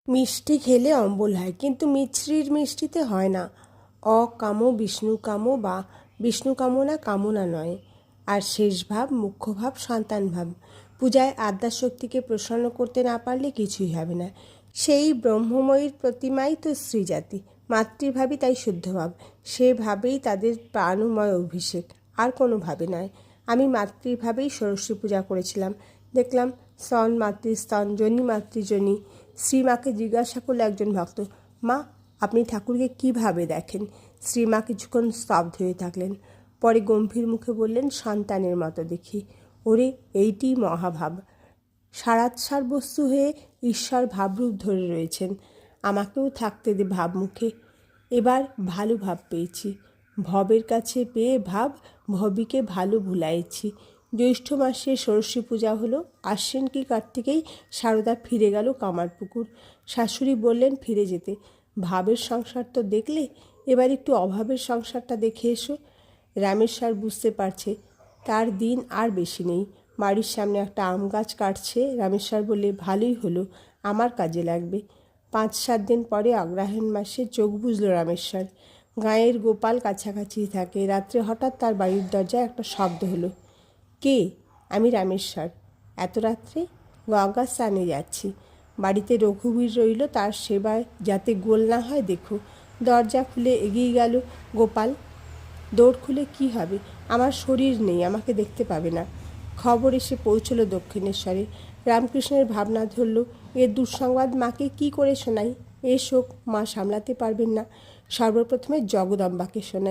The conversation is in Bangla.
মিষ্টি খেলে অম্বল হয়, কিন্তু মিছরির মিষ্টিতে হয় না। অকামো বিষ্ণুকামো বা বিষ্ণুকামনা কামনা নয়। আর শেষ ভাব, মুখ্য ভাব, সন্তান ভাব। পূজায় আদ্যাশক্তিকে প্রসন্ন করতে না পারলে কিছুই হবে না। সেই ব্রহ্মময়ীর প্রতিমাই তো স্ত্রীজাতি। মাতৃভাবই তাই শুদ্ধ ভাব। সে ভাবেই তাদের প্রাণময় অভিষেক, আর কোনো ভাবে নয়। আমি মাতৃভাবেই ষোড়শী পূজা করেছিলাম। দেখলাম স্তন মাতৃস্তন, যোনি মাতৃযোনি। শ্রীমাকে জিজ্ঞাসা করলো একজন ভক্ত, মা, আপনি ঠাকুরকে কীভাবে দেখেন? শ্রীমা কিছুক্ষণ স্তব্ধ হয়ে থাকলেন। পরে গম্ভীর মুখে বললেন, সন্তানের মতো দেখি। ওরে, এইটি মহাভাব। সারাৎসার বস্তু হয়ে ঈশ্বর ভাবরূপ ধরে রয়েছেন। আমাকেও থাকতে দে ভাবমুখে। এবার ভালো ভাব পেয়েছি। ভবের কাছে পেয়ে ভাব, ভবিকে ভালো ভুলাইছি। জ্যৈষ্ঠ মাসে ষোড়শী পূজা হলো। আশ্বিন কি কার্তিকেই সারদা ফিরে গেল কামারপুকুর। শাশুড়ি বললেন ফিরে যেতে। ভাবের সংসার তো দেখলে, এবার একটু অভাবের সংসারটা দেখে এসো। রামেশ্বর বুঝতে পারছে তার দিন আর বেশি নেই। বাড়ির সামনে একটা আম গাছ কাটছে। রামেশ্বর বললে, ভালোই হলো, আমার কাজে লাগবে। 5-7 দিন পরে অগ্রহায়ণ মাসে চোখ বুঝল রামেশ্বর। গাঁয়ের গোপাল কাছাকাছি থাকে। রাত্রে হঠাৎ তার বাড়ির দরজায় একটা শব্দ হলো। কে? আমি রামেশ্বর। এত রাত্রে? গঙ্গা স্নানে যাচ্ছি। বাড়িতে রঘুবীর রইল, তার সেবায় যাতে গোল না হয় দেখো। দরজা খুলে এগিয়ে গেল গোপাল। দৌড় খুলে কি হবে? আমার শরীর নেই, আমাকে দেখতে পাবে না। খবর এসে পৌঁছল দক্ষিণেশ্বরে। রামকৃষ্ণের ভাবনা ধরল, এর দুঃসংবাদ মাকে কি করে শোনাই? এ শোক মা সামলাতে পারবেন না। সর্বপ্রথমে জগদম্বাকে শোনাই।